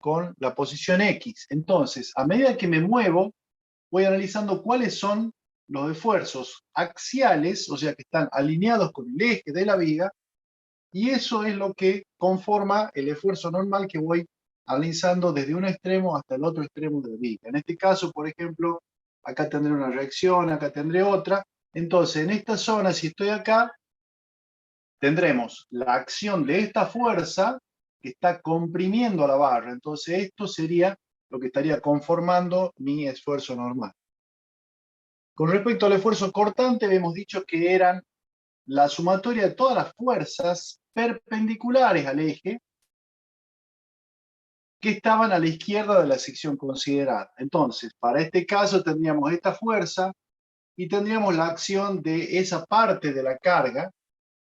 con la posición X. Entonces, a medida que me muevo, voy analizando cuáles son los esfuerzos axiales, o sea, que están alineados con el eje de la viga, y eso es lo que conforma el esfuerzo normal que voy analizando desde un extremo hasta el otro extremo de la viga. En este caso, por ejemplo, acá tendré una reacción, acá tendré otra. Entonces, en esta zona, si estoy acá, tendremos la acción de esta fuerza que está comprimiendo a la barra. Entonces, esto sería lo que estaría conformando mi esfuerzo normal. Con respecto al esfuerzo cortante, hemos dicho que eran la sumatoria de todas las fuerzas perpendiculares al eje que estaban a la izquierda de la sección considerada. Entonces, para este caso tendríamos esta fuerza y tendríamos la acción de esa parte de la carga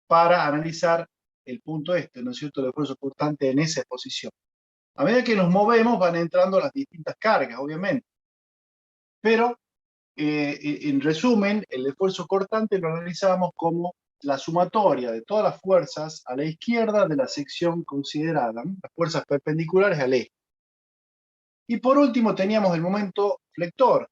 para analizar el punto este, ¿no es cierto?, el esfuerzo cortante en esa posición. A medida que nos movemos van entrando las distintas cargas, obviamente. Pero, en resumen, el esfuerzo cortante lo analizamos como la sumatoria de todas las fuerzas a la izquierda de la sección considerada, ¿no?, las fuerzas perpendiculares al eje. Y por último teníamos el momento flector,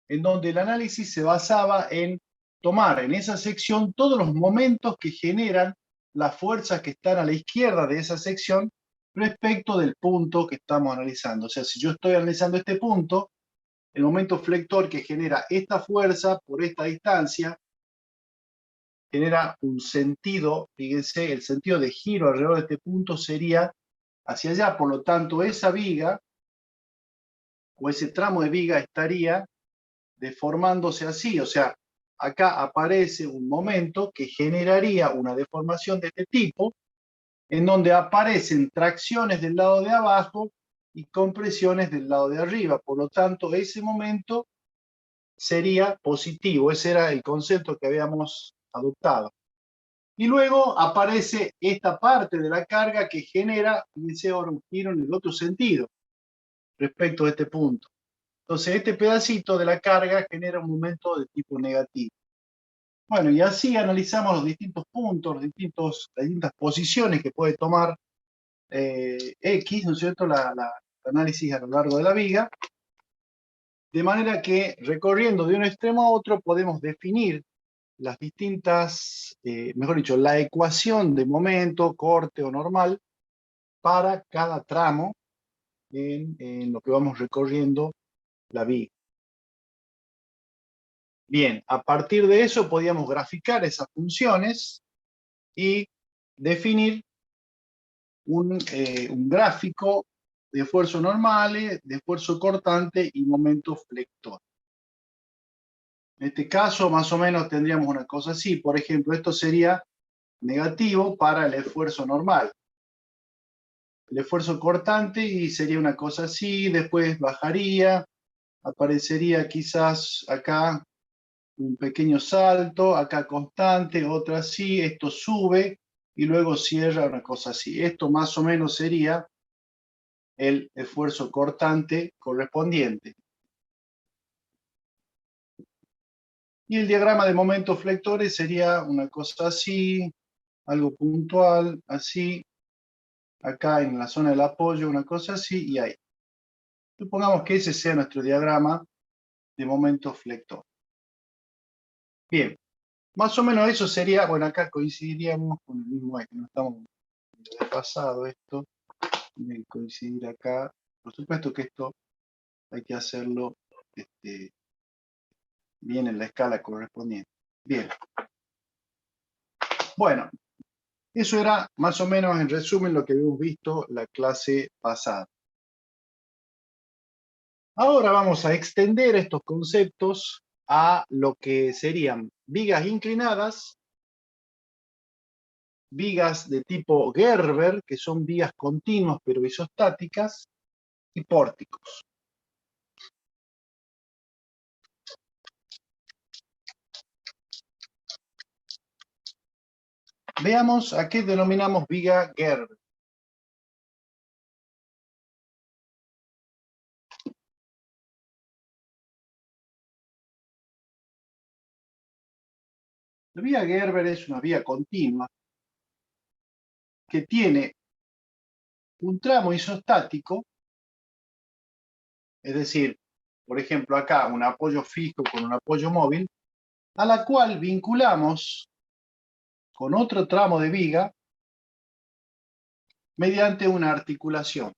en donde el análisis se basaba en tomar en esa sección todos los momentos que generan las fuerzas que están a la izquierda de esa sección respecto del punto que estamos analizando. O sea, si yo estoy analizando este punto, el momento flector que genera esta fuerza por esta distancia genera un sentido, fíjense, el sentido de giro alrededor de este punto sería hacia allá, por lo tanto esa viga o ese tramo de viga estaría deformándose así, o sea, acá aparece un momento que generaría una deformación de este tipo, en donde aparecen tracciones del lado de abajo y compresiones del lado de arriba. Por lo tanto, ese momento sería positivo. Ese era el concepto que habíamos adoptado. Y luego aparece esta parte de la carga que genera, fíjense ahora, un giro en el otro sentido respecto a este punto. Entonces, este pedacito de la carga genera un momento de tipo negativo. Bueno, y así analizamos los distintos puntos, las distintas posiciones que puede tomar X, ¿no es cierto?, el análisis a lo largo de la viga, de manera que recorriendo de un extremo a otro podemos definir las distintas, mejor dicho, la ecuación de momento, corte o normal para cada tramo en lo que vamos recorriendo la viga. Bien, a partir de eso podíamos graficar esas funciones y definir un gráfico de esfuerzo normales, de esfuerzo cortante y momento flector. En este caso, más o menos tendríamos una cosa así. Por ejemplo, esto sería negativo para el esfuerzo normal. El esfuerzo cortante y sería una cosa así, después bajaría, aparecería quizás acá un pequeño salto, acá constante, otra así, esto sube y luego cierra, una cosa así. Esto más o menos sería el esfuerzo cortante correspondiente. Y el diagrama de momentos flectores sería una cosa así, algo puntual, así, acá en la zona del apoyo, una cosa así, y ahí. Supongamos que ese sea nuestro diagrama de momento flector. Bien, más o menos eso sería, bueno, acá coincidiríamos con el mismo eje, no estamos desfasado esto, tiene que coincidir acá. Por supuesto que esto hay que hacerlo bien en la escala correspondiente. Bien. Bueno, eso era más o menos en resumen lo que habíamos visto la clase pasada. Ahora vamos a extender estos conceptos a lo que serían vigas inclinadas, vigas de tipo Gerber, que son vigas continuas pero isostáticas, y pórticos. Veamos a qué denominamos viga Gerber. La vía Gerber es una vía continua que tiene un tramo isostático, es decir, por ejemplo acá un apoyo fijo con un apoyo móvil, a la cual vinculamos con otro tramo de viga mediante una articulación.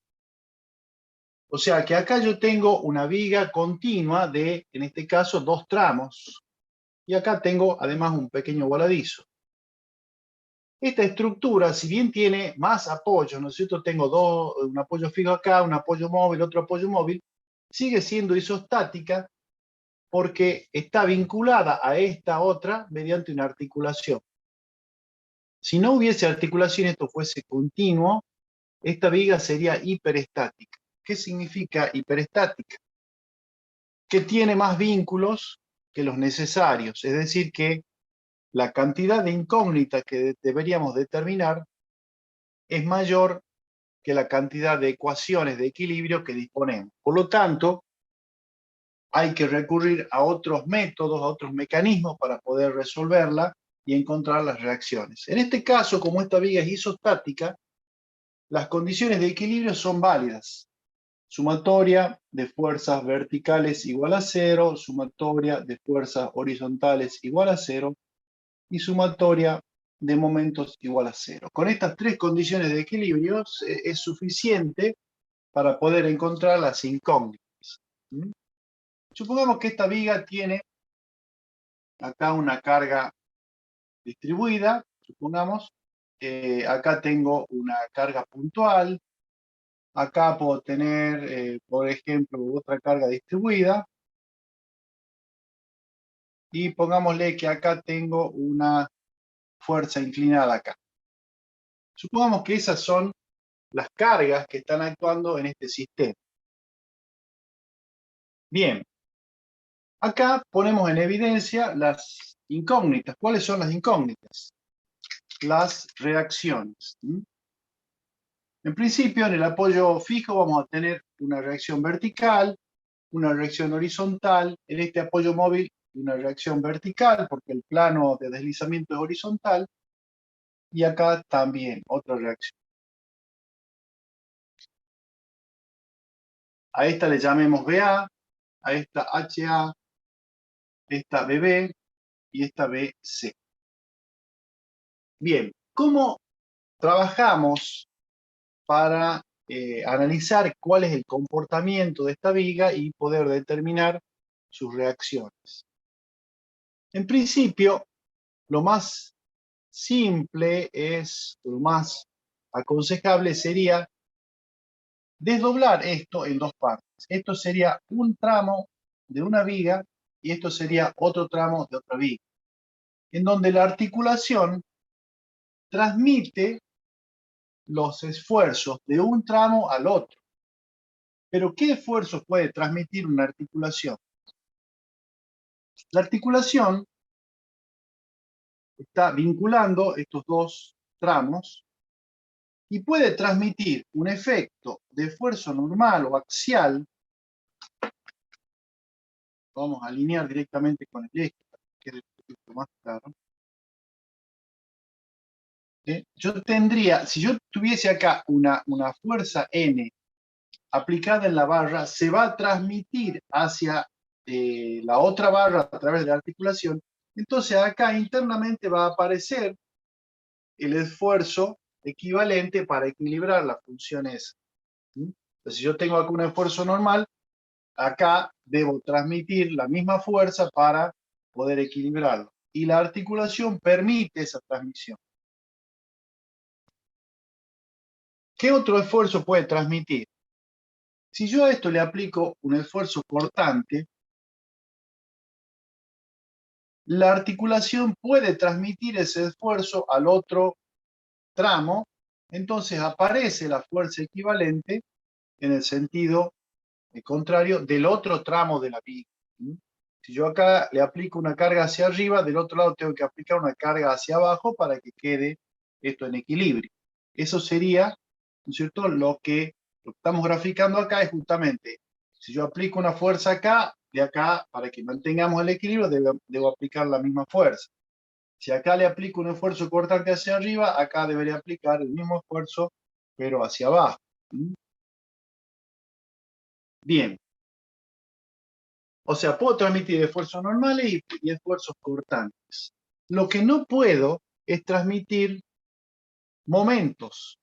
O sea que acá yo tengo una viga continua de, en este caso, 2 tramos. Y acá tengo además un pequeño voladizo. Esta estructura, si bien tiene más apoyos, ¿no es cierto? Tengo un apoyo fijo acá, un apoyo móvil, otro apoyo móvil, sigue siendo isostática porque está vinculada a esta otra mediante una articulación. Si no hubiese articulación, esto fuese continuo, esta viga sería hiperestática. ¿Qué significa hiperestática? Que tiene más vínculos que los necesarios, es decir, que la cantidad de incógnitas que deberíamos determinar es mayor que la cantidad de ecuaciones de equilibrio que disponemos. Por lo tanto, hay que recurrir a otros métodos, a otros mecanismos para poder resolverla y encontrar las reacciones. En este caso, como esta viga es isostática, las condiciones de equilibrio son válidas. Sumatoria de fuerzas verticales igual a 0, sumatoria de fuerzas horizontales igual a 0 y sumatoria de momentos igual a 0. Con estas 3 condiciones de equilibrio es suficiente para poder encontrar las incógnitas. Supongamos que esta viga tiene acá una carga distribuida, supongamos, acá tengo una carga puntual, acá puedo tener, por ejemplo, otra carga distribuida, y pongámosle que acá tengo una fuerza inclinada acá. Supongamos que esas son las cargas que están actuando en este sistema. Bien, acá ponemos en evidencia las incógnitas. ¿Cuáles son las incógnitas? Las reacciones. En principio, en el apoyo fijo vamos a tener una reacción vertical, una reacción horizontal. En este apoyo móvil, una reacción vertical, porque el plano de deslizamiento es horizontal. Y acá también otra reacción. A esta le llamemos BA, a esta HA, esta BB y esta BC. Bien, ¿cómo trabajamos para analizar cuál es el comportamiento de esta viga y poder determinar sus reacciones? En principio, lo más simple lo más aconsejable sería desdoblar esto en 2 partes. Esto sería un tramo de una viga y esto sería otro tramo de otra viga, en donde la articulación transmite los esfuerzos de un tramo al otro. Pero ¿qué esfuerzo puede transmitir una articulación? La articulación está vinculando estos 2 tramos y puede transmitir un efecto de esfuerzo normal o axial. Vamos a alinear directamente con el eje para que quede un poquito más claro. Yo tendría, si yo tuviese acá una fuerza N aplicada en la barra, se va a transmitir hacia la otra barra a través de la articulación. Entonces acá internamente va a aparecer el esfuerzo equivalente para equilibrar la función esa. Entonces, si yo tengo acá un esfuerzo normal, acá debo transmitir la misma fuerza para poder equilibrarlo. Y la articulación permite esa transmisión. ¿Qué otro esfuerzo puede transmitir? Si yo a esto le aplico un esfuerzo cortante, la articulación puede transmitir ese esfuerzo al otro tramo, entonces aparece la fuerza equivalente en el sentido contrario del otro tramo de la viga. Si yo acá le aplico una carga hacia arriba, del otro lado tengo que aplicar una carga hacia abajo para que quede esto en equilibrio. Eso sería, ¿no es cierto? Lo que estamos graficando acá es justamente, si yo aplico una fuerza acá, de acá, para que mantengamos el equilibrio, debo aplicar la misma fuerza. Si acá le aplico un esfuerzo cortante hacia arriba, acá debería aplicar el mismo esfuerzo, pero hacia abajo. ¿Mm? Bien. O sea, puedo transmitir esfuerzos normales y esfuerzos cortantes. Lo que no puedo es transmitir momentos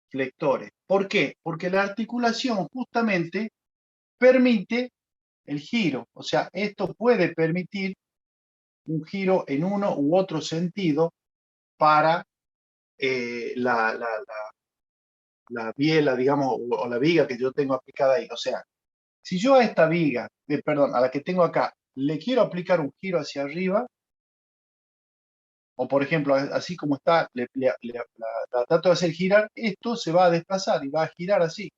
flectores. ¿Por qué? Porque la articulación justamente permite el giro. O sea, esto puede permitir un giro en uno u otro sentido para la biela, digamos, o la viga que yo tengo aplicada ahí. O sea, si yo a esta viga, perdón, a la que tengo acá, le quiero aplicar un giro hacia arriba, o por ejemplo, así como está, la trato de hacer girar, esto se va a desplazar y va a girar así,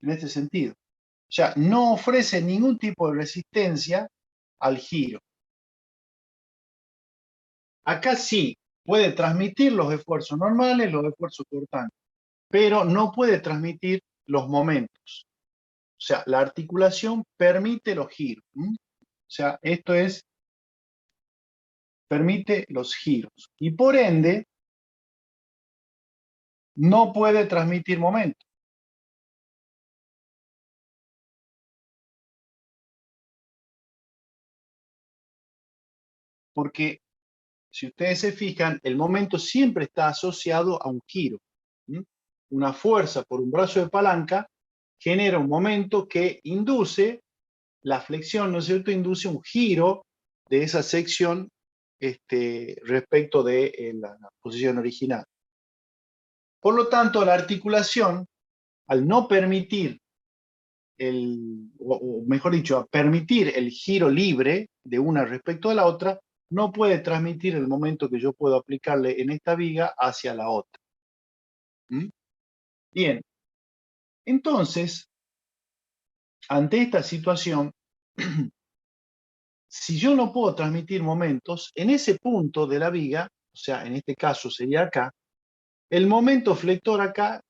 en este sentido. O sea, no ofrece ningún tipo de resistencia al giro. Acá sí, puede transmitir los esfuerzos normales, los esfuerzos cortantes, pero no puede transmitir los momentos. O sea, la articulación permite los giros. O sea, esto es, permite los giros. Y por ende, no puede transmitir momentos. Porque si ustedes se fijan, el momento siempre está asociado a un giro. Una fuerza por un brazo de palanca genera un momento que induce la flexión, ¿no es cierto? Induce un giro de esa sección respecto de la posición original. Por lo tanto, la articulación, al no permitir o mejor dicho, a permitir el giro libre de una respecto a la otra, no puede transmitir el momento que yo puedo aplicarle en esta viga hacia la otra. Bien, entonces, ante esta situación, si yo no puedo transmitir momentos, en ese punto de la viga, o sea, en este caso sería acá, el momento flector acá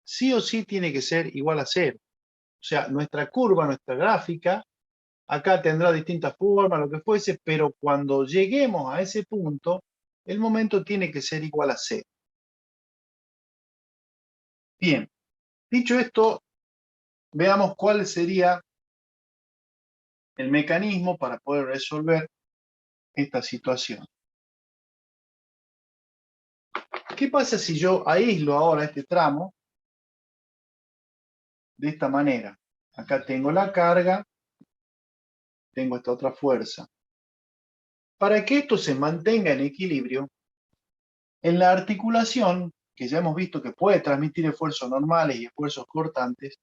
sí o sí tiene que ser igual a cero. O sea, nuestra curva, nuestra gráfica, acá tendrá distintas formas, lo que fuese, pero cuando lleguemos a ese punto, el momento tiene que ser igual a cero. Bien, dicho esto, veamos cuál sería el mecanismo para poder resolver esta situación. ¿Qué pasa si yo aíslo ahora este tramo de esta manera? Acá tengo la carga, tengo esta otra fuerza. Para que esto se mantenga en equilibrio, en la articulación, que ya hemos visto que puede transmitir esfuerzos normales y esfuerzos cortantes,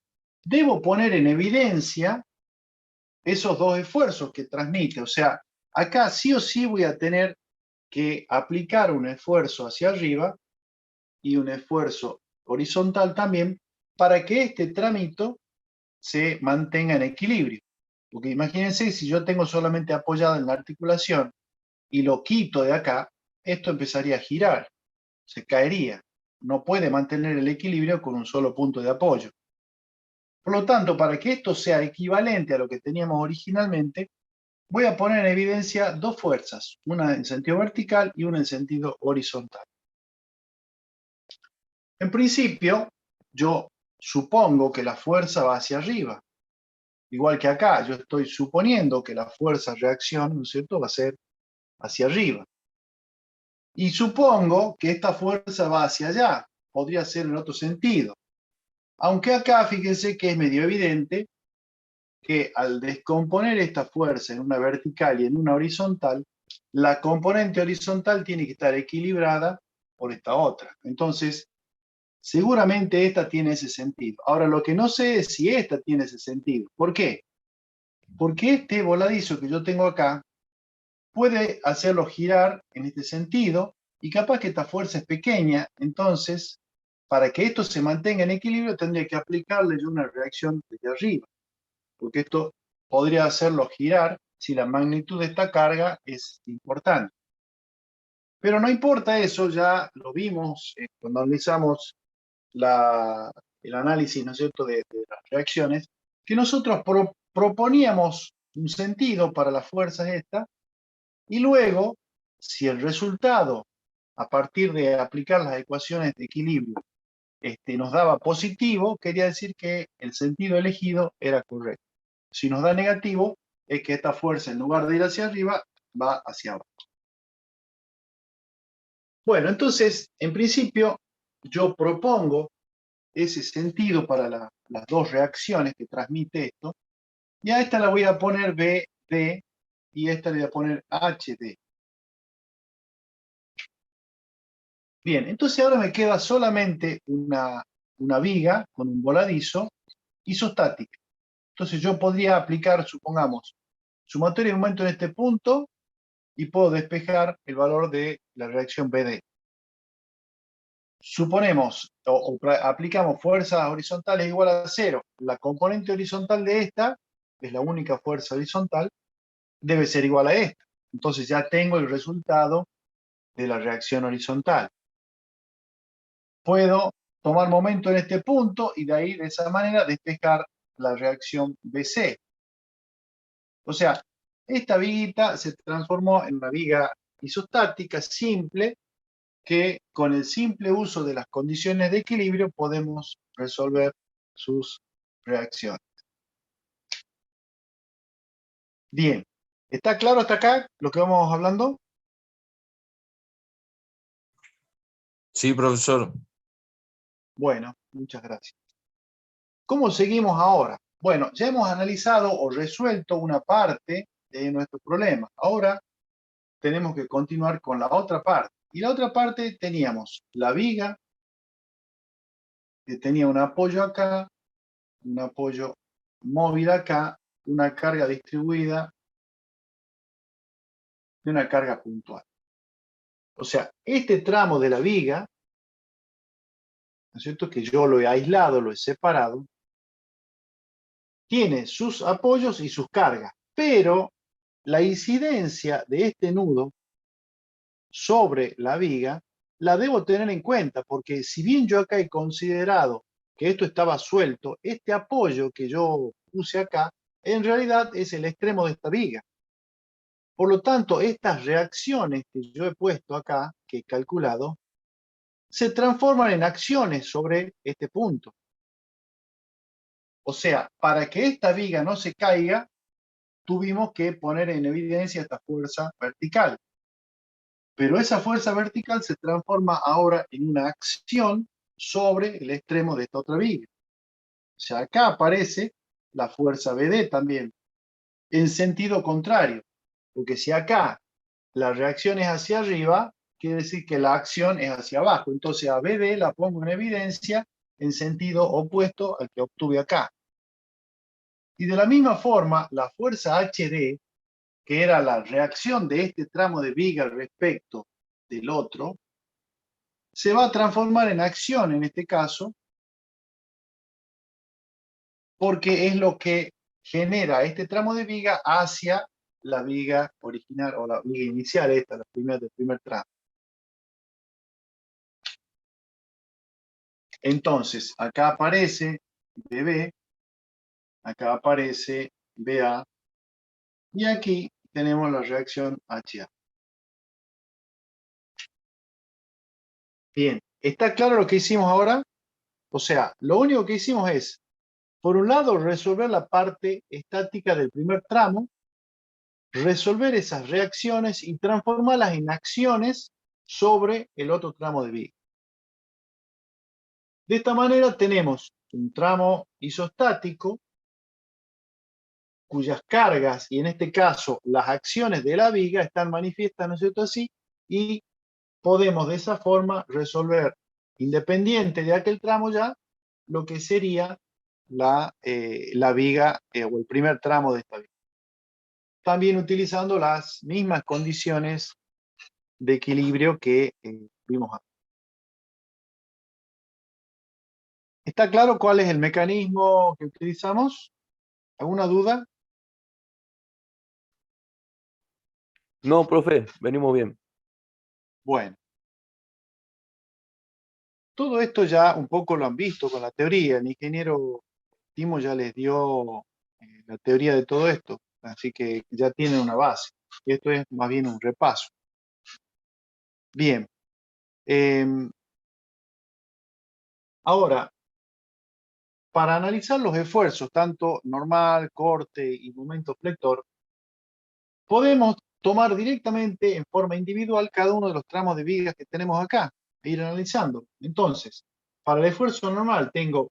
debo poner en evidencia esos dos esfuerzos que transmite. O sea, acá sí o sí voy a tener que aplicar un esfuerzo hacia arriba y un esfuerzo horizontal también para que este trámite se mantenga en equilibrio. Porque imagínense, si yo tengo solamente apoyado en la articulación y lo quito de acá, esto empezaría a girar, se caería. No puede mantener el equilibrio con un solo punto de apoyo. Por lo tanto, para que esto sea equivalente a lo que teníamos originalmente, voy a poner en evidencia dos fuerzas, una en sentido vertical y una en sentido horizontal. En principio, yo supongo que la fuerza va hacia arriba. Igual que acá, yo estoy suponiendo que la fuerza-reacción, ¿no es cierto?, va a ser hacia arriba. Y supongo que esta fuerza va hacia allá, podría ser en otro sentido. Aunque acá, fíjense que es medio evidente que al descomponer esta fuerza en una vertical y en una horizontal, la componente horizontal tiene que estar equilibrada por esta otra. Entonces, seguramente esta tiene ese sentido. Ahora, lo que no sé es si esta tiene ese sentido. ¿Por qué? Porque este voladizo que yo tengo acá puede hacerlo girar en este sentido y capaz que esta fuerza es pequeña, entonces para que esto se mantenga en equilibrio tendría que aplicarle yo una reacción desde arriba, porque esto podría hacerlo girar si la magnitud de esta carga es importante. Pero no importa eso, ya lo vimos cuando analizamos el análisis, ¿no es cierto?, de las reacciones, que nosotros proponíamos un sentido para las fuerzas estas, y luego, si el resultado, a partir de aplicar las ecuaciones de equilibrio, nos daba positivo, quería decir que el sentido elegido era correcto. Si nos da negativo, es que esta fuerza, en lugar de ir hacia arriba, va hacia abajo. Bueno, entonces, en principio, yo propongo ese sentido para las dos reacciones que transmite esto, y a esta la voy a poner BD, y a esta le voy a poner HD. Bien, entonces ahora me queda solamente una viga con un voladizo isostática. Entonces yo podría aplicar, supongamos, sumatoria de momento en este punto y puedo despejar el valor de la reacción BD. Suponemos o aplicamos fuerzas horizontales igual a 0. La componente horizontal de esta, que es la única fuerza horizontal, debe ser igual a esta. Entonces ya tengo el resultado de la reacción horizontal. Puedo tomar momento en este punto y de ahí, de esa manera, despejar la reacción BC. O sea, esta viguita se transformó en una viga isostática simple que con el simple uso de las condiciones de equilibrio podemos resolver sus reacciones. Bien, ¿está claro hasta acá lo que vamos hablando? Sí, profesor. Bueno, muchas gracias. ¿Cómo seguimos ahora? Bueno, ya hemos analizado o resuelto una parte de nuestro problema. Ahora tenemos que continuar con la otra parte. Y la otra parte teníamos la viga, que tenía un apoyo acá, un apoyo móvil acá, una carga distribuida y una carga puntual. O sea, este tramo de la viga, ¿no es cierto?, que yo lo he aislado, lo he separado, tiene sus apoyos y sus cargas, pero la incidencia de este nudo sobre la viga la debo tener en cuenta, porque si bien yo acá he considerado que esto estaba suelto, este apoyo que yo puse acá, en realidad es el extremo de esta viga. Por lo tanto, estas reacciones que yo he puesto acá, que he calculado, se transforman en acciones sobre este punto. O sea, para que esta viga no se caiga, tuvimos que poner en evidencia esta fuerza vertical. Pero esa fuerza vertical se transforma ahora en una acción sobre el extremo de esta otra viga. O sea, acá aparece la fuerza BD también, en sentido contrario. Porque si acá la reacción es hacia arriba, quiere decir que la acción es hacia abajo. Entonces a BD la pongo en evidencia en sentido opuesto al que obtuve acá. Y de la misma forma, la fuerza HD, que era la reacción de este tramo de viga respecto del otro, se va a transformar en acción en este caso, porque es lo que genera este tramo de viga hacia la viga original o la viga inicial, esta, la primera del primer tramo. Entonces, acá aparece BB, acá aparece BA, y aquí tenemos la reacción HA. Bien, ¿está claro lo que hicimos ahora? O sea, lo único que hicimos es, por un lado, resolver la parte estática del primer tramo, resolver esas reacciones y transformarlas en acciones sobre el otro tramo de viga. De esta manera tenemos un tramo isostático cuyas cargas, y en este caso las acciones de la viga, están manifiestas, ¿no es cierto?, así, y podemos de esa forma resolver, independiente de aquel tramo ya, lo que sería la viga o el primer tramo de esta viga. También utilizando las mismas condiciones de equilibrio que vimos antes. ¿Está claro cuál es el mecanismo que utilizamos? ¿Alguna duda? No, profe, venimos bien. Bueno, todo esto ya un poco lo han visto con la teoría. El ingeniero Timo ya les dio la teoría de todo esto, así que ya tienen una base. Y esto es más bien un repaso. Bien. Ahora, para analizar los esfuerzos, tanto normal, corte y momento flector, podemos tomar directamente en forma individual cada uno de los tramos de vigas que tenemos acá e ir analizando. Entonces, para el esfuerzo normal tengo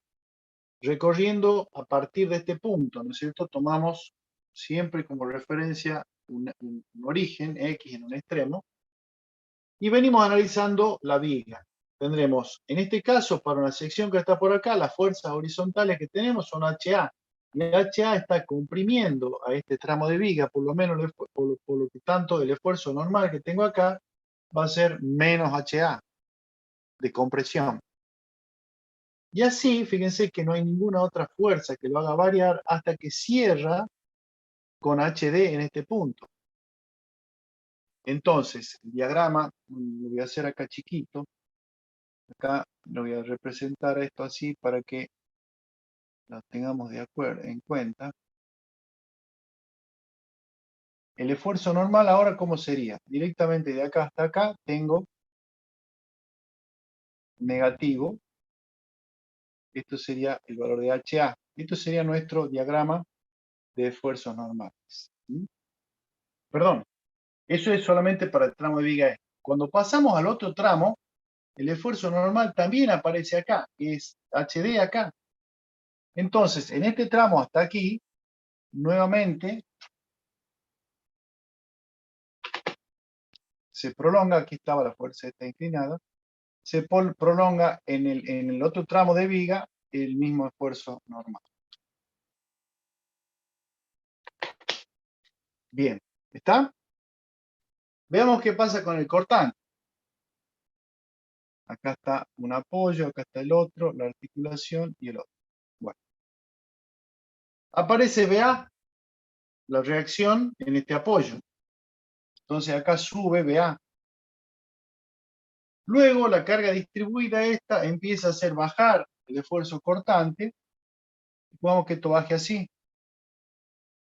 recorriendo a partir de este punto, ¿no es cierto? Tomamos siempre como referencia un origen X en un extremo y venimos analizando la viga. Tendremos, en este caso, para una sección que está por acá, las fuerzas horizontales que tenemos son HA. Y HA está comprimiendo a este tramo de viga, por lo menos por lo que tanto el esfuerzo normal que tengo acá va a ser menos HA de compresión. Y así, fíjense que no hay ninguna otra fuerza que lo haga variar hasta que cierra con HD en este punto. Entonces, el diagrama, lo voy a hacer acá chiquito. Acá lo voy a representar esto así para que lo tengamos de acuerdo en cuenta. El esfuerzo normal ahora, ¿cómo sería? Directamente de acá hasta acá tengo negativo. Esto sería el valor de HA. Esto sería nuestro diagrama de esfuerzos normales. Perdón, eso es solamente para el tramo de viga E. Cuando pasamos al otro tramo, el esfuerzo normal también aparece acá, que es HD acá. Entonces, en este tramo hasta aquí, nuevamente, se prolonga, aquí estaba la fuerza esta inclinada, se prolonga en el otro tramo de viga el mismo esfuerzo normal. Bien, ¿está? Veamos qué pasa con el cortante. Acá está un apoyo, acá está el otro, la articulación y el otro. Bueno. Aparece BA, la reacción en este apoyo. Entonces acá sube BA. Luego la carga distribuida esta empieza a hacer bajar el esfuerzo cortante. Supongamos que esto baje así.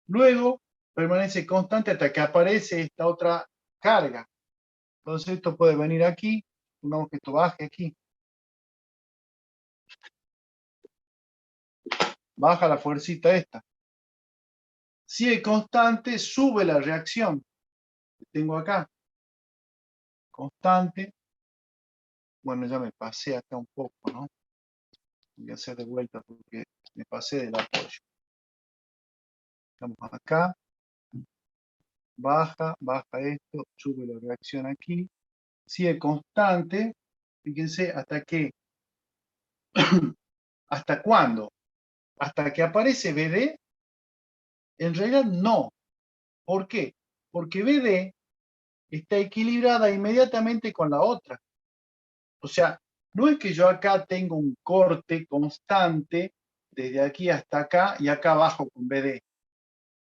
Luego permanece constante hasta que aparece esta otra carga. Entonces esto puede venir aquí. Supongamos que esto baje aquí. Baja la fuercita esta. Si es constante, sube la reacción que tengo acá. Constante. Bueno, ya me pasé acá un poco, ¿no? Voy a hacer de vuelta porque me pasé del apoyo. Estamos acá. Baja esto, sube la reacción aquí. Sigue constante. Fíjense hasta que. ¿Hasta cuándo? Hasta que aparece BD. En realidad no. ¿Por qué? Porque BD está equilibrada inmediatamente con la otra. O sea, no es que yo acá tengo un corte constante desde aquí hasta acá y acá bajo con BD.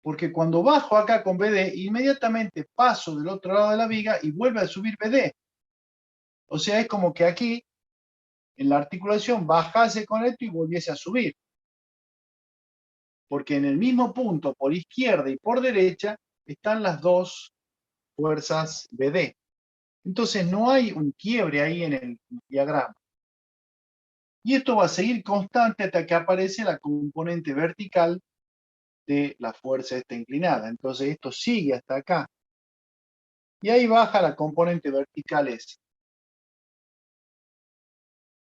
Porque cuando bajo acá con BD, inmediatamente paso del otro lado de la viga y vuelve a subir BD. O sea, es como que aquí, en la articulación, bajase con esto y volviese a subir. Porque en el mismo punto, por izquierda y por derecha, están las dos fuerzas BD. Entonces no hay un quiebre ahí en el diagrama. Y esto va a seguir constante hasta que aparece la componente vertical de la fuerza esta inclinada. Entonces esto sigue hasta acá. Y ahí baja la componente vertical esa.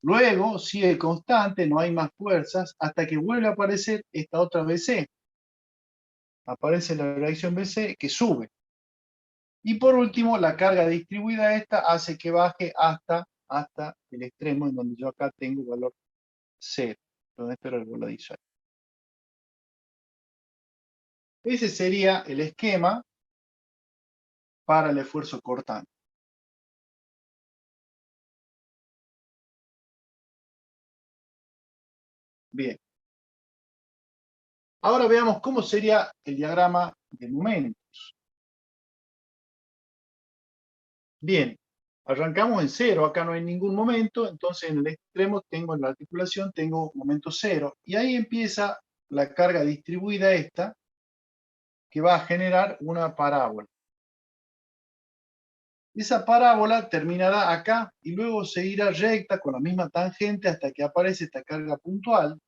Luego sigue constante, no hay más fuerzas, hasta que vuelve a aparecer esta otra BC. Aparece la reacción BC que sube. Y por último, la carga distribuida esta hace que baje hasta el extremo en donde yo acá tengo valor 0. Donde espero el voladizo ahí. Ese sería el esquema para el esfuerzo cortante. Bien. Ahora veamos cómo sería el diagrama de momentos. Bien, arrancamos en 0, acá no hay ningún momento, entonces en el extremo tengo en la articulación, tengo momento 0, y ahí empieza la carga distribuida esta, que va a generar una parábola. Esa parábola terminará acá y luego seguirá recta con la misma tangente hasta que aparece esta carga puntual.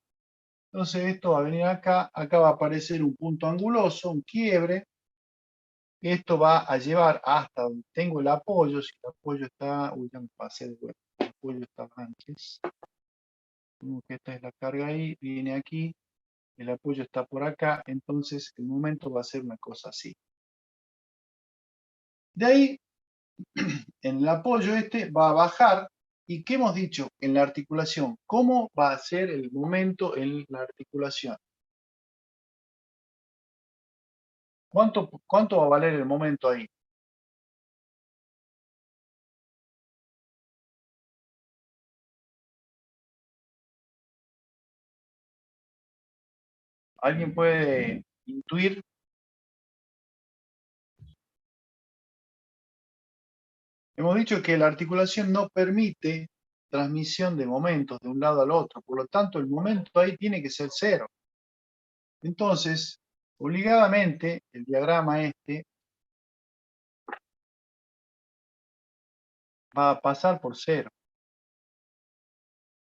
Entonces esto va a venir acá, acá va a aparecer un punto anguloso, un quiebre. Esto va a llevar hasta donde tengo el apoyo. Si el apoyo está, uy, ya me pasé de vuelta. El apoyo está antes. Como que esta es la carga ahí, viene aquí, el apoyo está por acá, entonces el momento va a ser una cosa así. De ahí, en el apoyo este va a bajar, ¿y qué hemos dicho en la articulación? ¿Cómo va a ser el momento en la articulación? ¿Cuánto va a valer el momento ahí? ¿Alguien puede intuir? Hemos dicho que la articulación no permite transmisión de momentos de un lado al otro, por lo tanto el momento ahí tiene que ser cero. Entonces, obligadamente, el diagrama este va a pasar por cero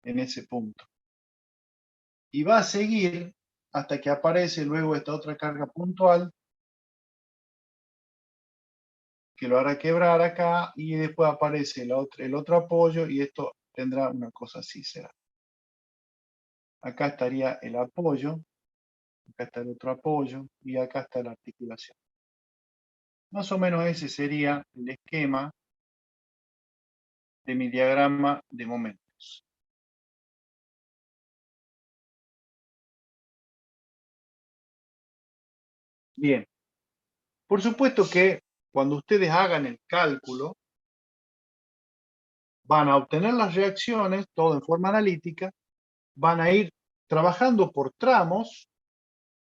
en ese punto. Y va a seguir hasta que aparece luego esta otra carga puntual que lo hará quebrar acá y después aparece el otro apoyo y esto tendrá una cosa así, será. Acá estaría el apoyo, acá está el otro apoyo y acá está la articulación. Más o menos ese sería el esquema de mi diagrama de momentos. Bien, por supuesto que cuando ustedes hagan el cálculo, van a obtener las reacciones, todo en forma analítica, van a ir trabajando por tramos,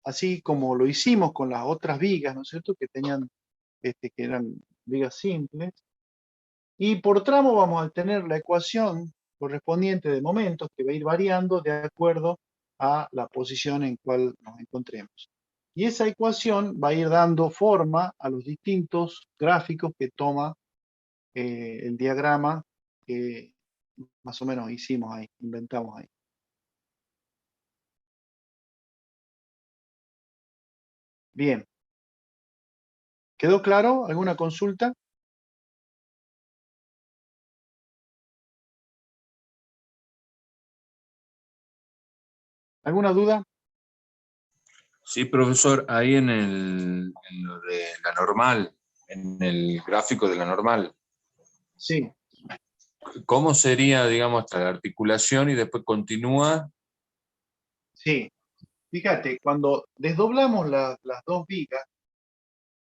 así como lo hicimos con las otras vigas, ¿no es cierto?, que tenían, que eran vigas simples, y por tramo vamos a tener la ecuación correspondiente de momentos que va a ir variando de acuerdo a la posición en cual nos encontremos. Y esa ecuación va a ir dando forma a los distintos gráficos que toma el diagrama que más o menos hicimos ahí, inventamos ahí. Bien. ¿Quedó claro? ¿Alguna consulta? ¿Alguna duda? Sí, profesor, ahí en lo de la normal, en el gráfico de la normal, Sí, ¿cómo sería, digamos, hasta la articulación y después continúa? sí. Fíjate, cuando desdoblamos las dos vigas,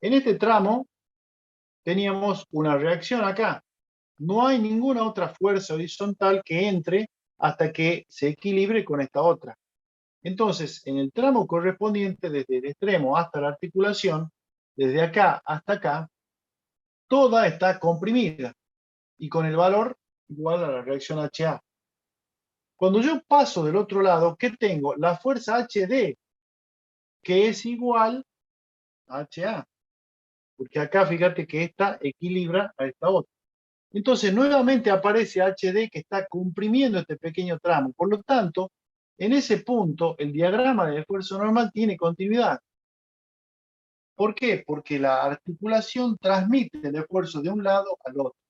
en este tramo teníamos una reacción acá. No hay ninguna otra fuerza horizontal que entre hasta que se equilibre con esta otra. Entonces, en el tramo correspondiente, desde el extremo hasta la articulación, desde acá hasta acá, toda está comprimida y con el valor igual a la reacción HA. Cuando yo paso del otro lado, ¿qué tengo? La fuerza HD, que es igual a HA. Porque acá fíjate que esta equilibra a esta otra. Entonces, nuevamente aparece HD que está comprimiendo este pequeño tramo. Por lo tanto, en ese punto, el diagrama del esfuerzo normal tiene continuidad. ¿Por qué? Porque la articulación transmite el esfuerzo de un lado al otro.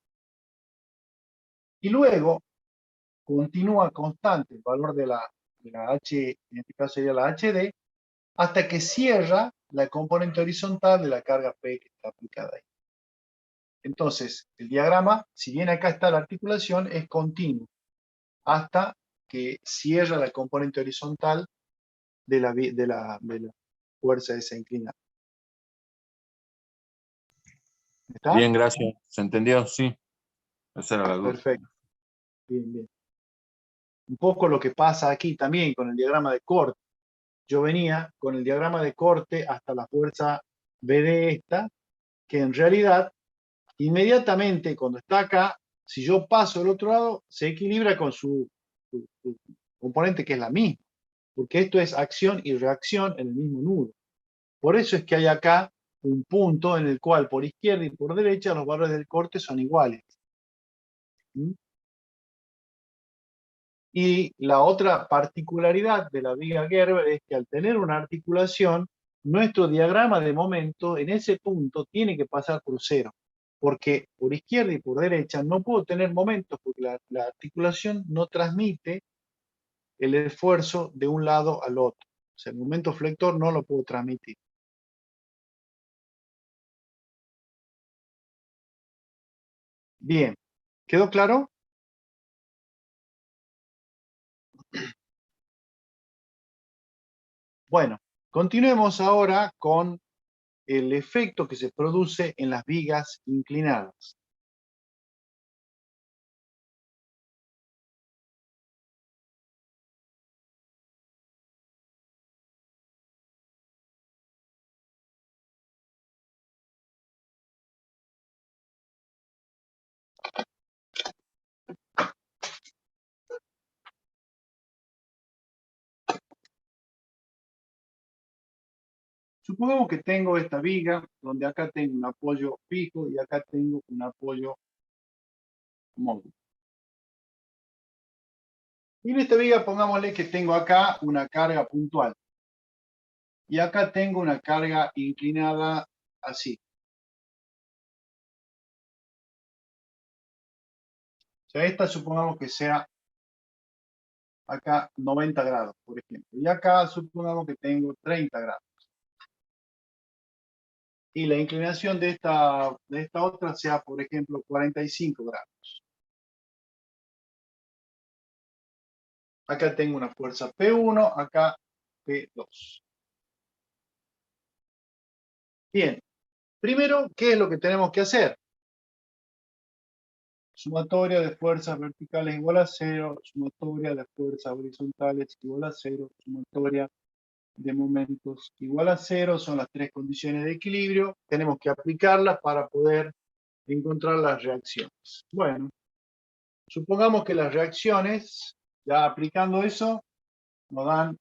Y luego continúa constante el valor de la H, en este caso sería la HD, hasta que cierra la componente horizontal de la carga P que está aplicada ahí. Entonces, el diagrama, si bien acá está la articulación, es continuo hasta que cierra la componente horizontal de la fuerza esa inclinada. ¿Está? Bien, gracias. ¿Se entendió? Sí. Esa era la duda. Perfecto. Bien, bien. Un poco lo que pasa aquí también con el diagrama de corte. Yo venía con el diagrama de corte hasta la fuerza BD esta, que en realidad, inmediatamente cuando está acá, si yo paso al otro lado, se equilibra con su componente que es la misma, porque esto es acción y reacción en el mismo nudo. Por eso es que hay acá un punto en el cual por izquierda y por derecha los valores del corte son iguales. ¿Mm? Y la otra particularidad de la viga Gerber es que al tener una articulación, nuestro diagrama de momento en ese punto tiene que pasar por cero, porque por izquierda y por derecha no puedo tener momentos porque la articulación no transmite el esfuerzo de un lado al otro. O sea, el momento flector no lo puedo transmitir. Bien, ¿quedó claro? Bueno, continuemos ahora con el efecto que se produce en las vigas inclinadas. Supongamos que tengo esta viga, donde acá tengo un apoyo fijo y acá tengo un apoyo móvil. Y en esta viga pongámosle que tengo acá una carga puntual. Y acá tengo una carga inclinada así. O sea, esta supongamos que sea acá 90 grados, por ejemplo. Y acá supongamos que tengo 30 grados. Y la inclinación de esta otra sea, por ejemplo, 45 grados. Acá tengo una fuerza P1, acá P2. Bien, primero, ¿qué es lo que tenemos que hacer? Sumatoria de fuerzas verticales igual a 0, sumatoria de fuerzas horizontales igual a 0, sumatoria de momentos igual a 0, son las tres condiciones de equilibrio. Tenemos que aplicarlas para poder encontrar las reacciones. Bueno, supongamos que las reacciones, ya aplicando eso, nos dan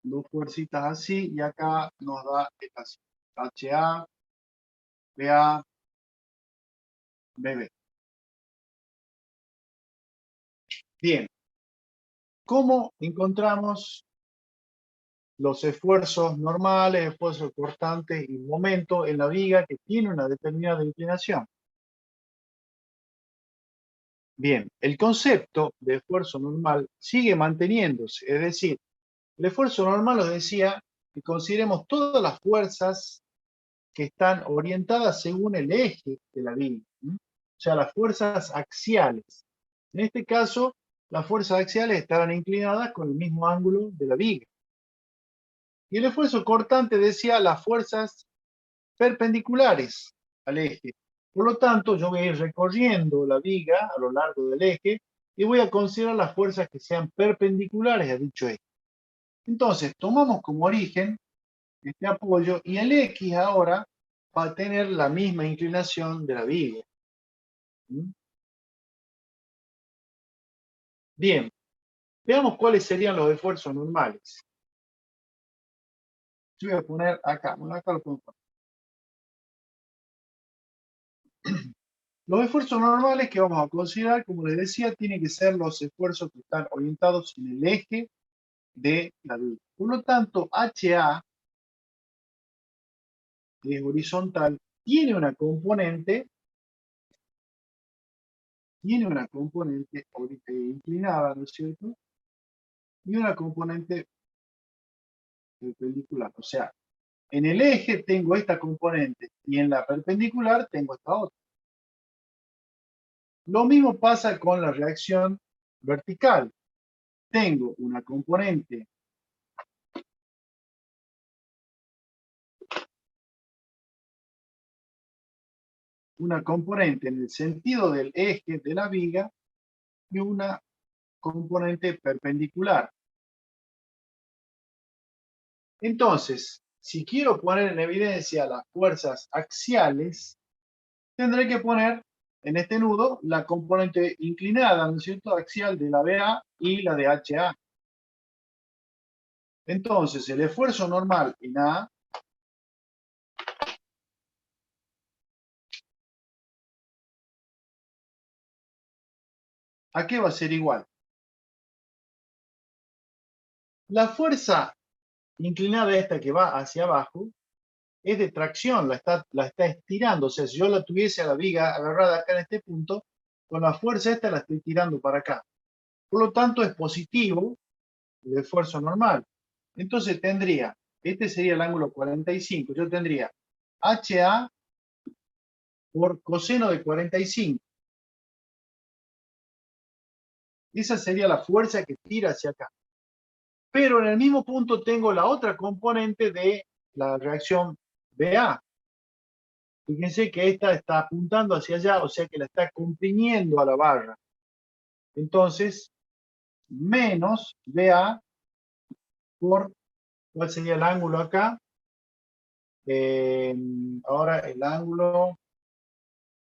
dos fuercitas así, y acá nos da estas HA, BA, BB. Bien, ¿cómo encontramos los esfuerzos normales, esfuerzos cortantes y momento en la viga que tiene una determinada inclinación? Bien, el concepto de esfuerzo normal sigue manteniéndose, es decir, el esfuerzo normal nos decía que consideremos todas las fuerzas que están orientadas según el eje de la viga, ¿sí? O sea, las fuerzas axiales. En este caso, las fuerzas axiales estarán inclinadas con el mismo ángulo de la viga. Y el esfuerzo cortante decía las fuerzas perpendiculares al eje. Por lo tanto, yo voy a ir recorriendo la viga a lo largo del eje y voy a considerar las fuerzas que sean perpendiculares a dicho eje. Entonces, tomamos como origen este apoyo y el X ahora va a tener la misma inclinación de la viga. ¿Mm? Bien, veamos cuáles serían los esfuerzos normales. Yo voy a poner acá, bueno, acá lo pongo. Los esfuerzos normales que vamos a considerar, como les decía, tienen que ser los esfuerzos que están orientados en el eje de la viga. Por lo tanto, HA, que es horizontal, tiene una componente inclinada, ¿no es cierto? Y una componente perpendicular. O sea, en el eje tengo esta componente y en la perpendicular tengo esta otra. Lo mismo pasa con la reacción vertical. Tengo una componente en el sentido del eje de la viga y una componente perpendicular. Entonces, si quiero poner en evidencia las fuerzas axiales, tendré que poner en este nudo la componente inclinada, ¿no es cierto?, axial de la BA y la de HA. Entonces, el esfuerzo normal en A ¿A qué va a ser igual? La fuerza inclinada esta que va hacia abajo es de tracción, la está estirando. O sea, si yo la tuviese a la viga agarrada acá en este punto, con la fuerza esta la estoy tirando para acá. Por lo tanto, es positivo el esfuerzo normal. Entonces tendría, este sería el ángulo 45, yo tendría HA por coseno de 45. Esa sería la fuerza que tira hacia acá. Pero en el mismo punto tengo la otra componente de la reacción BA. Fíjense que esta está apuntando hacia allá, o sea que la está comprimiendo a la barra. Entonces, menos BA por, ¿cuál sería el ángulo acá? Ahora el ángulo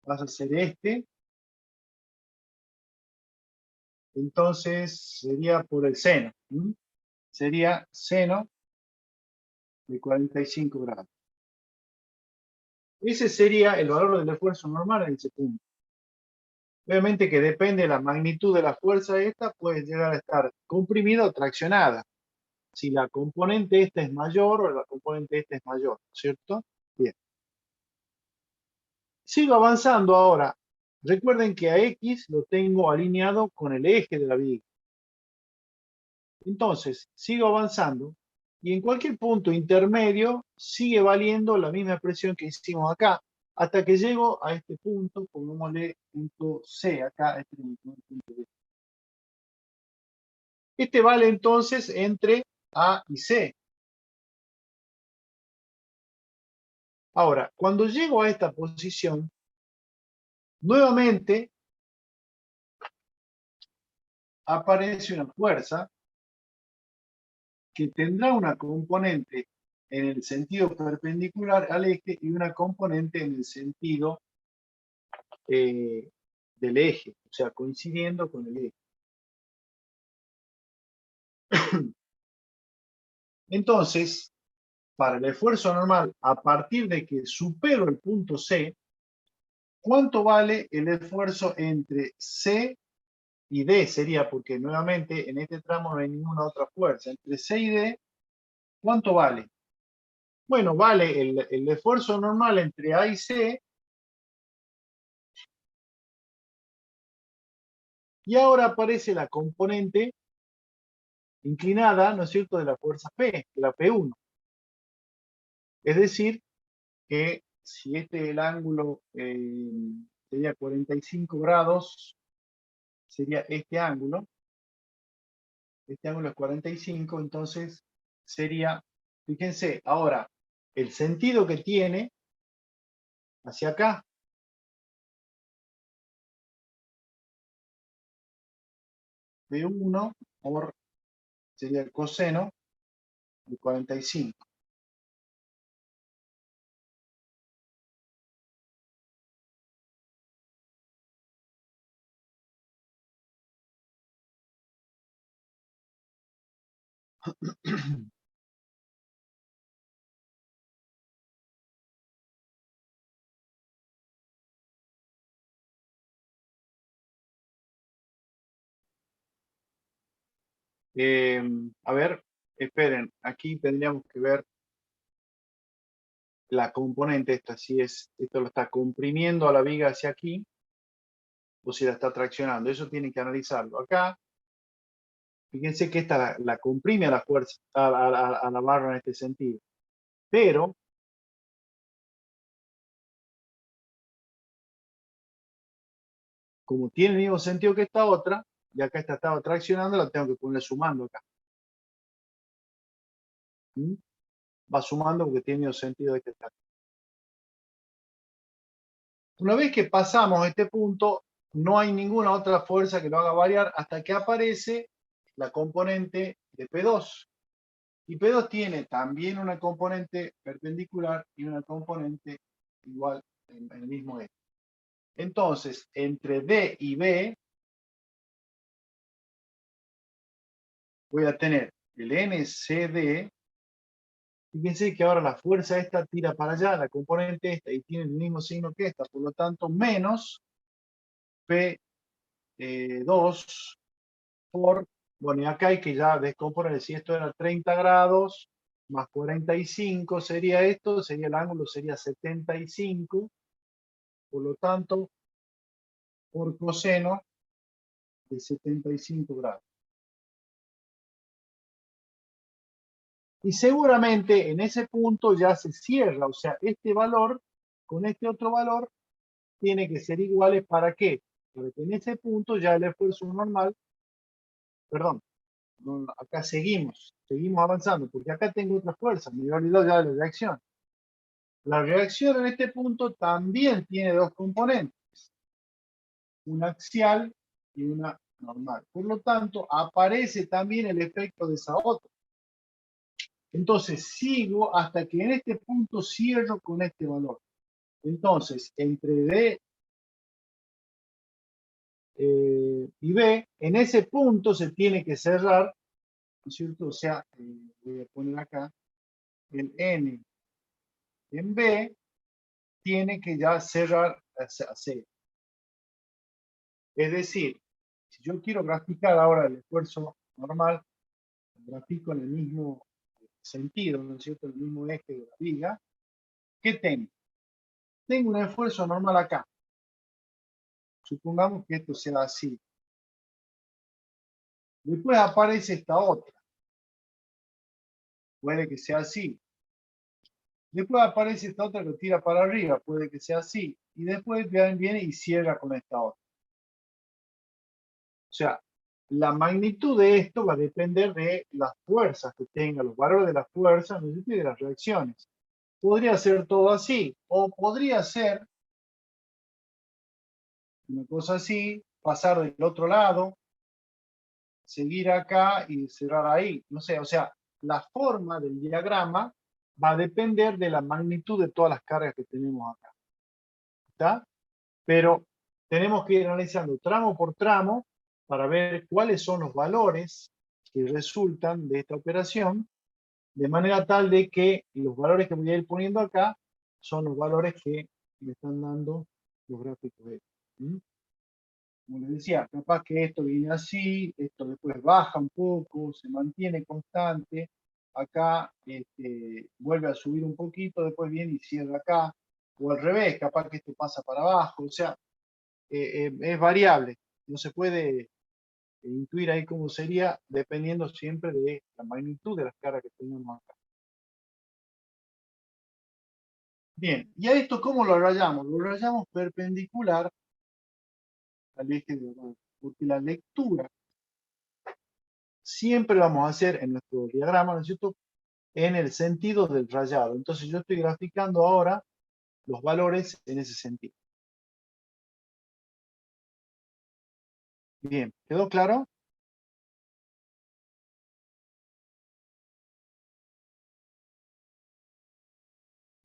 va a ser este. Entonces, sería por el seno. Sería seno de 45 grados. Ese sería el valor del esfuerzo normal en ese punto. Obviamente que depende de la magnitud de la fuerza esta, puede llegar a estar comprimida o traccionada. Si la componente esta es mayor o la componente esta es mayor, ¿cierto? Bien. Sigo avanzando ahora. Recuerden que a X lo tengo alineado con el eje de la viga. Entonces, sigo avanzando y en cualquier punto intermedio sigue valiendo la misma expresión que hicimos acá, hasta que llego a este punto, pongámosle punto C, acá, este punto D. Este vale entonces entre A y C. Ahora, cuando llego a esta posición, nuevamente aparece una fuerza que tendrá una componente en el sentido perpendicular al eje y una componente en el sentido del eje, o sea, coincidiendo con el eje. Entonces, para el esfuerzo normal, a partir de que supero el punto C, ¿cuánto vale el esfuerzo entre C y D? Sería, porque nuevamente en este tramo no hay ninguna otra fuerza. Entre C y D, ¿cuánto vale? Bueno, vale el esfuerzo normal entre A y C. Y ahora aparece la componente inclinada, ¿no es cierto?, de la fuerza P, de la P1. Es decir, que si este es el ángulo, sería 45 grados, sería este ángulo es 45, entonces sería, fíjense, ahora, el sentido que tiene hacia acá, P1 por, sería el coseno de 45. A ver, esperen, aquí tendríamos que ver la componente esta, si es, esto lo está comprimiendo a la viga hacia aquí, o si la está traccionando. Eso tienen que analizarlo. Acá, fíjense que esta la comprime a la fuerza, a la barra en este sentido. Pero, como tiene el mismo sentido que esta otra, y acá esta estaba traccionando, la tengo que poner sumando acá. Va sumando porque tiene el mismo sentido de que está. Una vez que pasamos este punto, no hay ninguna otra fuerza que lo haga variar hasta que aparece la componente de P2. Y P2 tiene también una componente perpendicular y una componente igual en el mismo eje. Entonces, entre D y B, voy a tener el NCD. Fíjense que ahora la fuerza esta tira para allá, la componente esta, y tiene el mismo signo que esta, por lo tanto, menos P 2 por, bueno, y acá hay que ya descomponer, si esto era 30 grados, más 45 sería esto, sería el ángulo, sería 75, por lo tanto, por coseno de 75 grados. Y seguramente en ese punto ya se cierra, o sea, este valor con este otro valor tiene que ser iguales. ¿Para qué? Para que en ese punto ya el esfuerzo normal, perdón, acá seguimos avanzando, porque acá tengo otra fuerza, me había olvidado ya de la reacción. La reacción en este punto también tiene dos componentes, una axial y una normal. Por lo tanto, aparece también el efecto de esa otra. Entonces, sigo hasta que en este punto cierro con este valor. Entonces, entre D y B, en ese punto se tiene que cerrar, ¿no es cierto? O sea, voy a poner acá, el N en B tiene que ya cerrar a C. Es decir, si yo quiero graficar ahora el esfuerzo normal, grafico en el mismo sentido, ¿no es cierto? El mismo eje de la viga. ¿Qué tengo? Tengo un esfuerzo normal acá. Supongamos que esto sea así. Después aparece esta otra. Puede que sea así. Después aparece esta otra que tira para arriba. Puede que sea así. Y después viene y cierra con esta otra. O sea, la magnitud de esto va a depender de las fuerzas que tenga, los valores de las fuerzas, ¿no? Y de las reacciones. Podría ser todo así, o podría ser una cosa así, pasar del otro lado, seguir acá y cerrar ahí. No sé, o sea, la forma del diagrama va a depender de la magnitud de todas las cargas que tenemos acá. ¿Está? Pero tenemos que ir analizando tramo por tramo para ver cuáles son los valores que resultan de esta operación, de manera tal de que los valores que voy a ir poniendo acá son los valores que me están dando los gráficos estos. ¿Mm? Como les decía, capaz que esto viene así, esto después baja un poco, se mantiene constante, acá vuelve a subir un poquito, después viene y cierra acá, o al revés, capaz que esto pasa para abajo, o sea, es variable, no se puede intuir ahí cómo sería, dependiendo siempre de la magnitud de las cargas que tenemos acá. Bien, ¿y a esto cómo lo rayamos? Lo rayamos perpendicular al eje de la, porque la lectura siempre vamos a hacer en nuestro diagrama, ¿no es cierto?, en el sentido del rayado. Entonces yo estoy graficando ahora los valores en ese sentido. Bien, ¿quedó claro?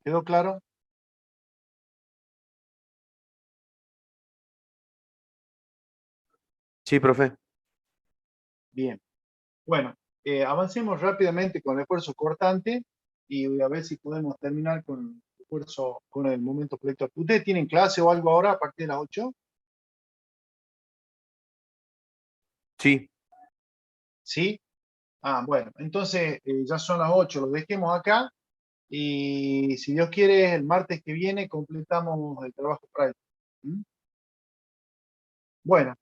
¿Quedó claro? Sí, profe. Bien. Bueno, avancemos rápidamente con el esfuerzo cortante y voy a ver si podemos terminar con el esfuerzo, con el momento flector. ¿Ustedes tienen clase o algo ahora a partir de las 8? Sí, ¿Sí? Ah, bueno, entonces ya son las 8, lo dejemos acá y si Dios quiere, el martes que viene completamos el trabajo práctico. ¿Mm? Bueno,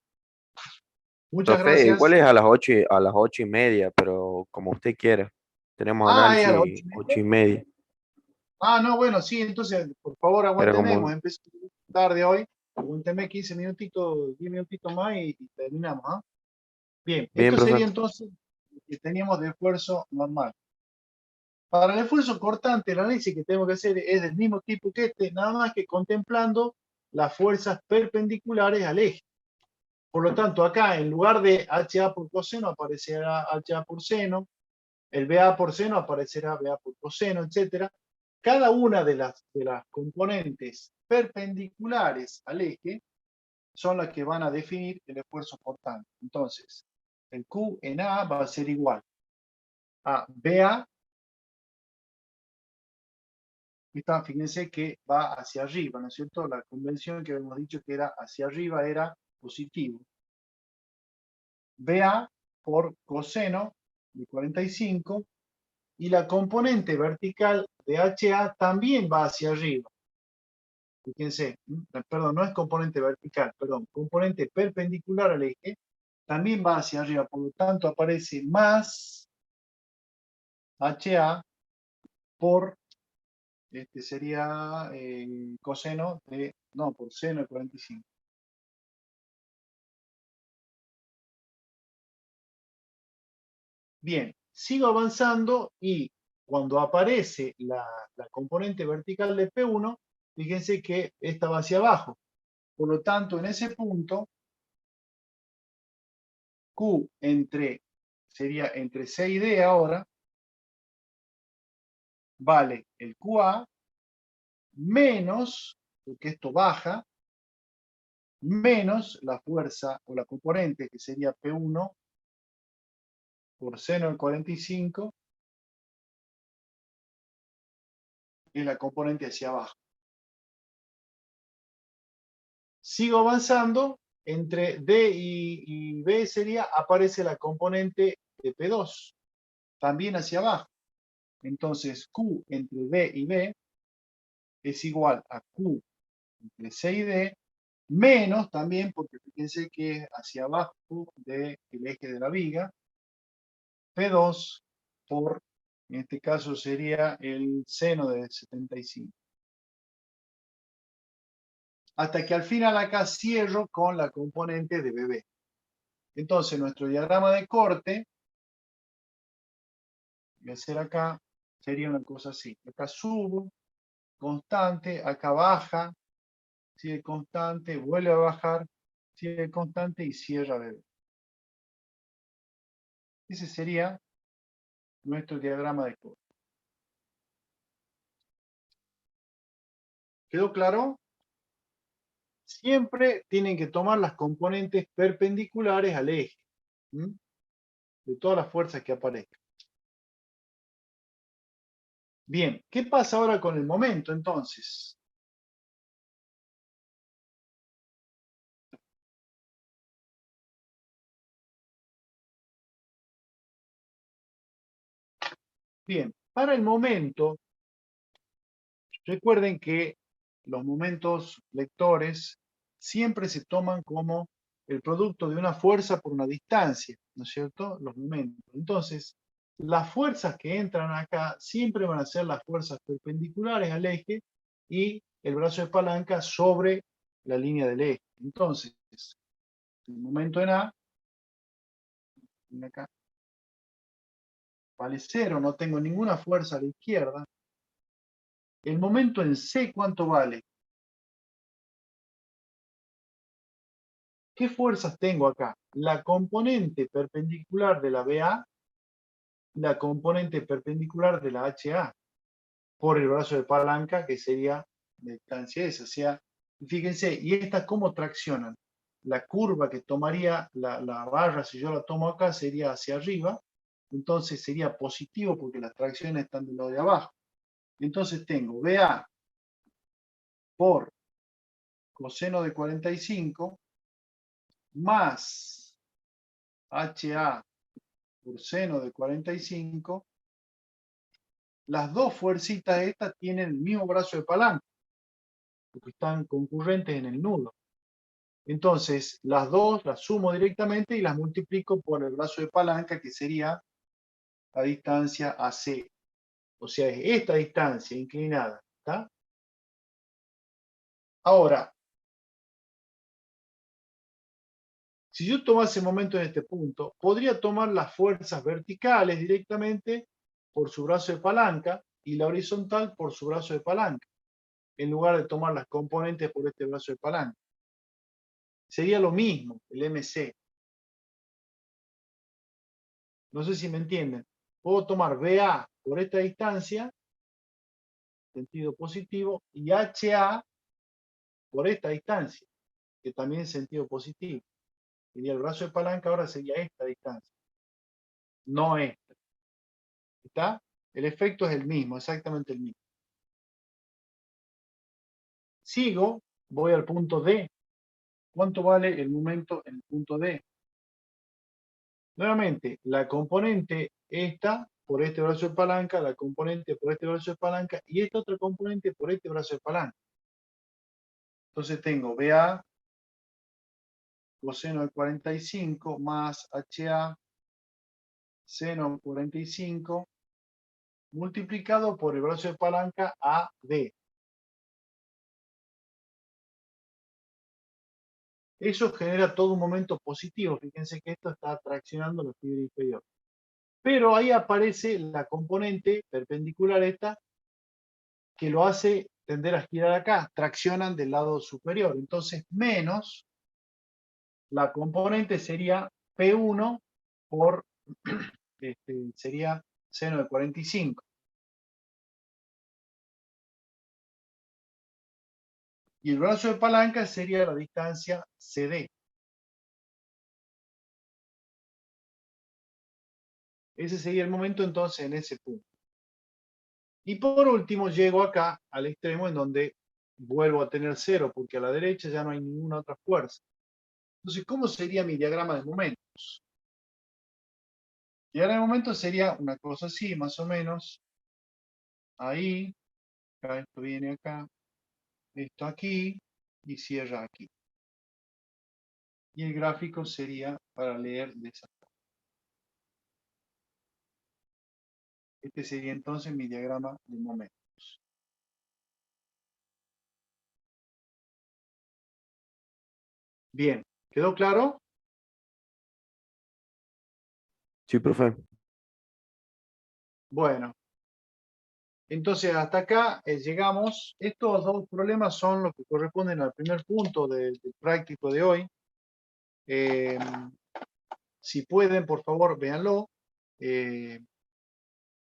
muchas profe, igual gracias. es a las 8:30, pero como usted quiera. Tenemos Ah, es a las análisis 8:30. 8:30. Ah, no, bueno, sí, entonces, por favor, Era aguánteme, como, hemos empezado tarde hoy. Aguánteme 15 minutitos, 10 minutitos más y terminamos, ¿ah? Bien, bien, esto sería profe. entonces lo que teníamos de esfuerzo normal. Para el esfuerzo cortante, el análisis que tenemos que hacer es del mismo tipo que este, nada más que contemplando las fuerzas perpendiculares al eje. Por lo tanto, acá en lugar de HA por coseno aparecerá HA por seno, el BA por seno aparecerá BA por coseno, etc. Cada una de las componentes perpendiculares al eje son las que van a definir el esfuerzo cortante. Entonces, el Q en A va a ser igual a BA. Fíjense que va hacia arriba, ¿no es cierto? La convención que habíamos dicho que era hacia arriba era positivo. BA por coseno de 45 y la componente vertical de HA también va hacia arriba. Fíjense, perdón, no es componente vertical, perdón, componente perpendicular al eje también va hacia arriba, por lo tanto aparece más HA por, este sería coseno de, no, por seno de 45. Bien, sigo avanzando y cuando aparece la componente vertical de P1, fíjense que esta va hacia abajo. Por lo tanto, en ese punto, Q sería entre C y D ahora, vale el QA menos, porque esto baja, menos la fuerza o la componente que sería P1 por seno de 45, que es la componente hacia abajo. Sigo avanzando, entre D y B aparece la componente de P2, también hacia abajo. Entonces Q entre D y B es igual a Q entre C y D, menos también, porque fíjense que es hacia abajo del eje de la viga, P2 por, en este caso sería el seno de 75. Hasta que al final acá cierro con la componente de BB. Entonces nuestro diagrama de corte, voy a hacer acá, sería una cosa así. Acá subo, constante, acá baja, sigue constante, vuelve a bajar, sigue constante y cierra BB. Ese sería nuestro diagrama de corte. ¿Quedó claro? Siempre tienen que tomar las componentes perpendiculares al eje, ¿m? De todas las fuerzas que aparezcan. Bien, ¿qué pasa ahora con el momento entonces? Bien, para el momento, recuerden que los momentos vectores siempre se toman como el producto de una fuerza por una distancia, ¿no es cierto? Los momentos. Entonces, las fuerzas que entran acá siempre van a ser las fuerzas perpendiculares al eje y el brazo de palanca sobre la línea del eje. Entonces, el momento en A, acá, vale 0, no tengo ninguna fuerza a la izquierda. El momento en C, ¿cuánto vale? ¿Qué fuerzas tengo acá? La componente perpendicular de la BA, la componente perpendicular de la HA, por el brazo de palanca, que sería la distancia esa. O sea, fíjense, ¿y estas cómo traccionan? La curva que tomaría la barra, si yo la tomo acá, sería hacia arriba, entonces sería positivo porque las tracciones están del lado de abajo. Entonces tengo BA por coseno de 45 más HA por seno de 45, las dos fuercitas estas tienen el mismo brazo de palanca, porque están concurrentes en el nudo. Entonces, las dos las sumo directamente y las multiplico por el brazo de palanca, que sería la distancia AC. O sea, es esta distancia inclinada. ¿Está? Ahora, si yo tomase momento en este punto, podría tomar las fuerzas verticales directamente por su brazo de palanca y la horizontal por su brazo de palanca, en lugar de tomar las componentes por este brazo de palanca. Sería lo mismo, el MC. No sé si me entienden. Puedo tomar BA por esta distancia, sentido positivo, y HA por esta distancia, que también es sentido positivo. Y el brazo de palanca ahora sería esta distancia, no esta. ¿Está? El efecto es el mismo, exactamente el mismo. Sigo, voy al punto D. ¿Cuánto vale el momento en el punto D? Nuevamente, la componente esta por este brazo de palanca, la componente por este brazo de palanca y esta otra componente por este brazo de palanca. Entonces tengo BA coseno de 45 más HA seno de 45 multiplicado por el brazo de palanca AD. Eso genera todo un momento positivo. Fíjense que esto está traccionando la fibra inferior. Pero ahí aparece la componente perpendicular esta que lo hace tender a girar acá. Traccionan del lado superior. Entonces, menos la componente sería P1 por, sería seno de 45. Y el brazo de palanca sería la distancia CD. Ese sería el momento entonces en ese punto. Y por último llego acá al extremo en donde vuelvo a tener cero, porque a la derecha ya no hay ninguna otra fuerza. Entonces, ¿cómo sería mi diagrama de momentos? El diagrama de momentos sería una cosa así, más o menos. Ahí, acá, esto viene acá, esto aquí, y cierra aquí. Y el gráfico sería para leer de esa forma. Este sería entonces mi diagrama de momentos. Bien, ¿quedó claro? Sí, profe. Bueno, entonces hasta acá llegamos. Estos dos problemas son los que corresponden al primer punto del práctico de hoy. Si pueden, por favor, véanlo.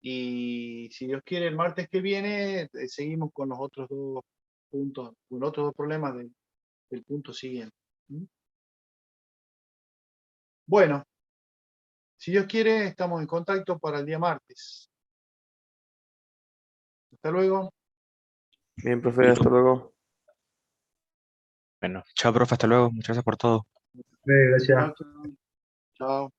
Y si Dios quiere, el martes que viene seguimos con los otros dos puntos, con otros dos problemas del punto siguiente. ¿Mm? Bueno, si Dios quiere, estamos en contacto para el día martes. Hasta luego. Bien, profe, hasta luego. Bueno, chao, profe, hasta luego. Muchas gracias por todo. Gracias. Chao, chao. Chao.